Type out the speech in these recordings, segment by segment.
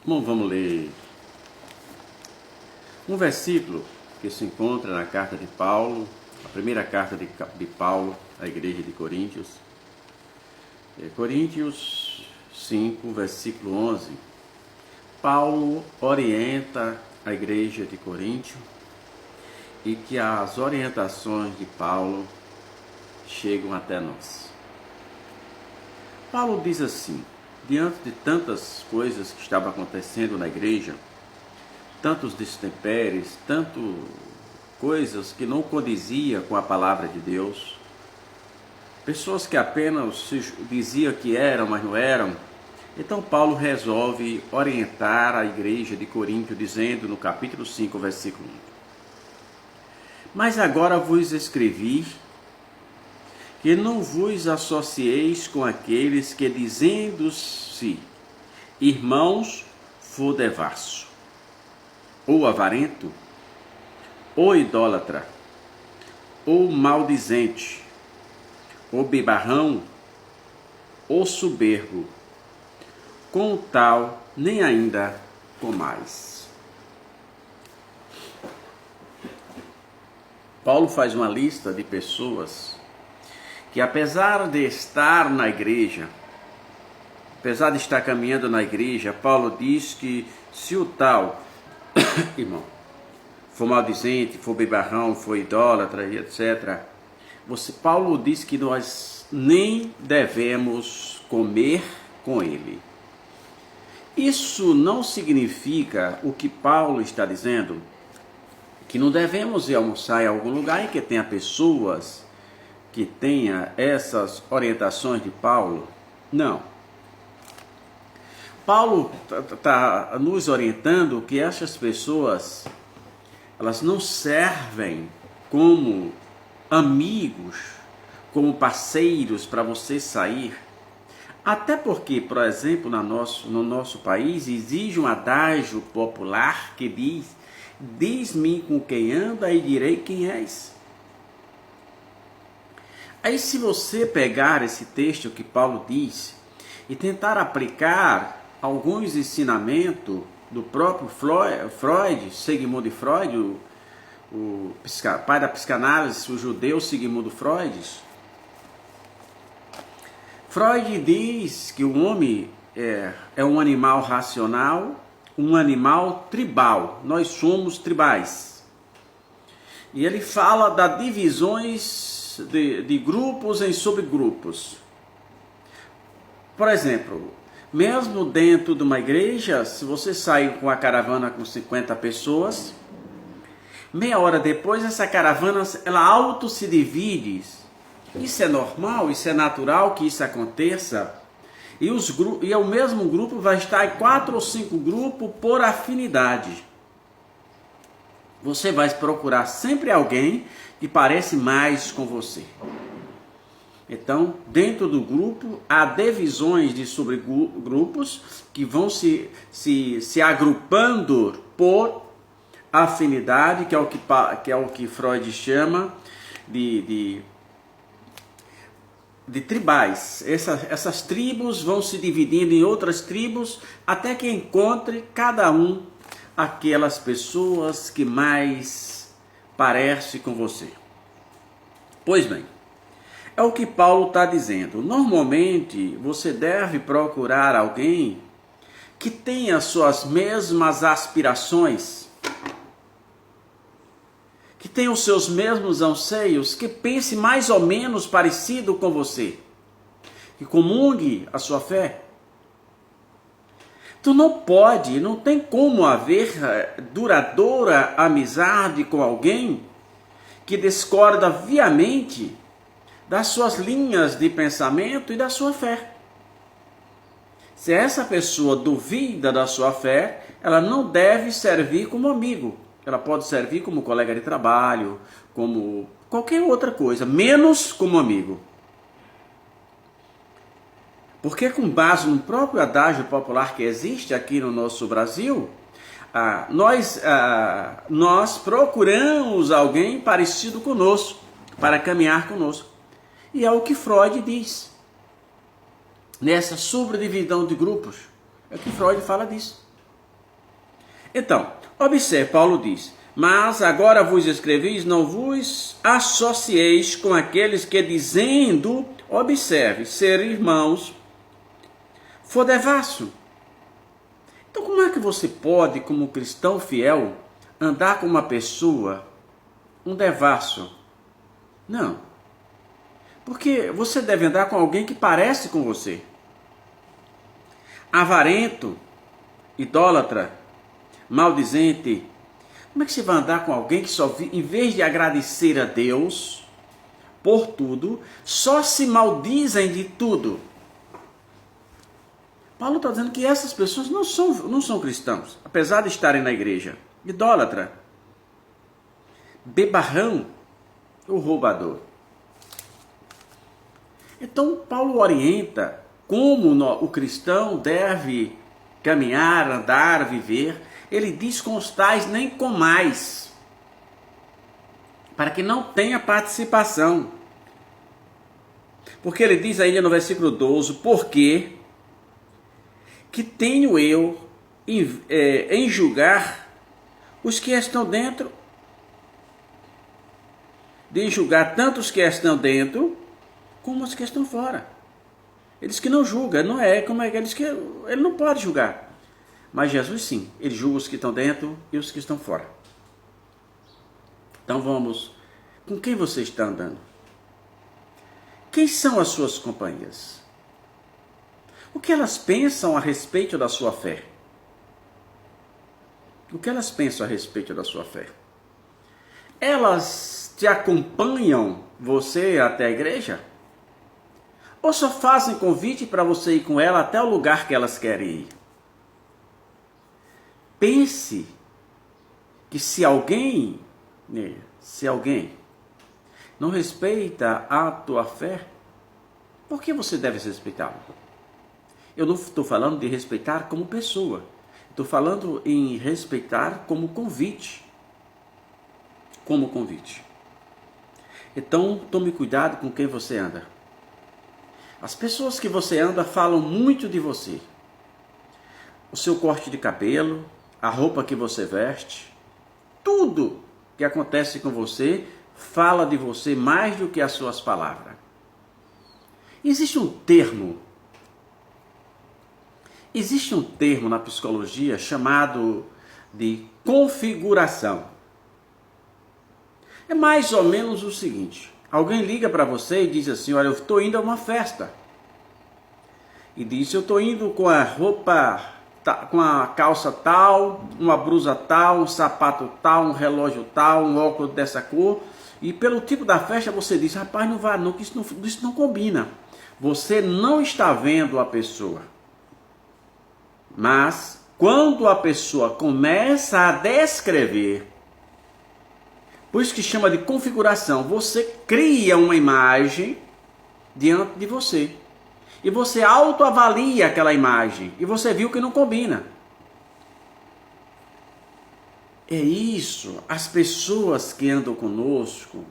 Bom, vamos ler um versículo que se encontra na carta de Paulo, a primeira carta de Paulo à igreja de Coríntios. Coríntios 5, versículo 11. Paulo orienta a igreja de Coríntio e que as orientações de Paulo chegam até nós. Paulo diz assim: diante de tantas coisas que estavam acontecendo na igreja, tantos destemperes, tanto coisas que não condiziam com a palavra de Deus, pessoas que apenas se diziam que eram, mas não eram. Então Paulo resolve orientar a igreja de Coríntio, dizendo no capítulo 5, versículo 1: mas agora vos escrevi que não vos associeis com aqueles que, dizendo-se irmãos, for devasso, ou avarento, ou idólatra, ou maldizente, ou bebarrão, ou soberbo, com o tal nem ainda comais. Paulo faz uma lista de pessoas que, apesar de estar na igreja, apesar de estar caminhando na igreja, Paulo diz que se o tal, irmão, for maldizente, for bebarrão, for idólatra e etc., Paulo diz que nós nem devemos comer com ele. Isso não significa o que Paulo está dizendo, que não devemos ir almoçar em algum lugar em que tenha pessoas que tenha essas orientações de Paulo. Não. Paulo está nos orientando que essas pessoas, elas não servem como amigos, como parceiros para você sair. Até porque, por exemplo, no nosso país, exige um adágio popular que diz: diz-me com quem anda e direi quem és. Aí, se você pegar esse texto que Paulo diz e tentar aplicar alguns ensinamentos do próprio Freud, Sigmund Freud, o pai da psicanálise, o judeu Sigmund Freud, Freud diz que o homem é um animal racional, um animal tribal. Nós somos tribais. E ele fala das divisões de grupos em subgrupos. Por exemplo, mesmo dentro de uma igreja, se você sair com a caravana com 50 pessoas, meia hora depois essa caravana ela auto se divide. Isso é normal, isso é natural que isso aconteça. E o mesmo grupo vai estar em 4 ou 5 grupos por afinidade. Você vai procurar sempre alguém que parece mais com você. Então, dentro do grupo, há divisões de subgrupos que vão se agrupando por afinidade, que é o que Freud chama de tribais. Essas tribos vão se dividindo em outras tribos até que encontre cada um aquelas pessoas que mais parece com você. Pois bem, é o que Paulo está dizendo. Normalmente você deve procurar alguém que tenha suas mesmas aspirações, que tenha os seus mesmos anseios, que pense mais ou menos parecido com você, que comungue a sua fé. Tu não tem como haver duradoura amizade com alguém que discorda viamente das suas linhas de pensamento e da sua fé. Se essa pessoa duvida da sua fé, ela não deve servir como amigo. Ela pode servir como colega de trabalho, como qualquer outra coisa, menos como amigo. Porque, com base no próprio adágio popular que existe aqui no nosso Brasil, nós procuramos alguém parecido conosco, para caminhar conosco. E é o que Freud diz. Nessa subdivisão de grupos, é que Freud fala disso. Então, observe, Paulo diz: mas agora vos escrevis, não vos associeis com aqueles que, dizendo, observe, ser irmãos, for devasso. Então, como é que você pode, como cristão fiel, andar com uma pessoa, um devasso? Não. Porque você deve andar com alguém que parece com você. Avarento, idólatra, maldizente. Como é que você vai andar com alguém que só, em vez de agradecer a Deus por tudo, só se maldizem de tudo? Paulo está dizendo que essas pessoas não são cristãos, apesar de estarem na igreja. Idólatra, bebarrão, o roubador. Então, Paulo orienta como o cristão deve caminhar, andar, viver. Ele diz: com os tais nem com mais, para que não tenha participação. Porque ele diz ainda no versículo 12: porque que tenho eu em julgar os que estão dentro, de julgar tanto os que estão dentro como os que estão fora. Ele diz que não julga, não é como é que ele diz que ele não pode julgar. Mas Jesus sim, ele julga os que estão dentro e os que estão fora. Então vamos, com quem você está andando? Quem são as suas companhias? O que elas pensam a respeito da sua fé? O que elas pensam a respeito da sua fé? Elas te acompanham você até a igreja? Ou só fazem convite para você ir com ela até o lugar que elas querem ir? Pense que se alguém não respeita a tua fé, por que você deve respeitá-lo? Eu não estou falando de respeitar como pessoa. Estou falando em respeitar como convite. Como convite. Então, tome cuidado com quem você anda. As pessoas que você anda falam muito de você. O seu corte de cabelo, a roupa que você veste, tudo que acontece com você fala de você mais do que as suas palavras. Existe um termo na psicologia chamado de configuração. É mais ou menos o seguinte: alguém liga para você e diz assim: olha, eu estou indo a uma festa. E diz: eu estou indo com a roupa, com a calça tal, uma blusa tal, um sapato tal, um relógio tal, um óculos dessa cor. E pelo tipo da festa você diz: rapaz, não vá não, que isso não combina. Você não está vendo a pessoa. Mas quando a pessoa começa a descrever, por isso que chama de configuração, você cria uma imagem diante de você. E você autoavalia aquela imagem. E você viu que não combina. É isso, as pessoas que andam conosco,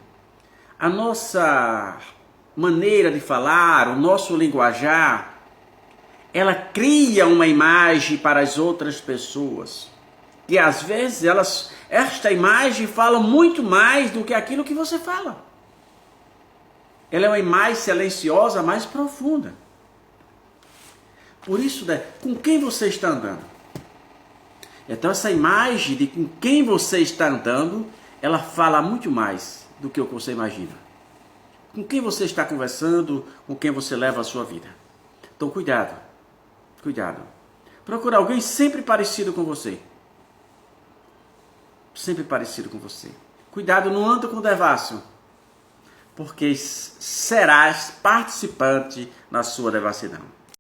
a nossa maneira de falar, o nosso linguajar, ela cria uma imagem para as outras pessoas. Que às vezes esta imagem fala muito mais do que aquilo que você fala. Ela é uma imagem silenciosa, mais profunda. Por isso, com quem você está andando? Então essa imagem de com quem você está andando, ela fala muito mais do que o que você imagina. Com quem você está conversando, com quem você leva a sua vida. Então cuidado, cuidado. Procura alguém sempre parecido com você. Sempre parecido com você. Cuidado, não anda com devasso, porque serás participante na sua devassidão.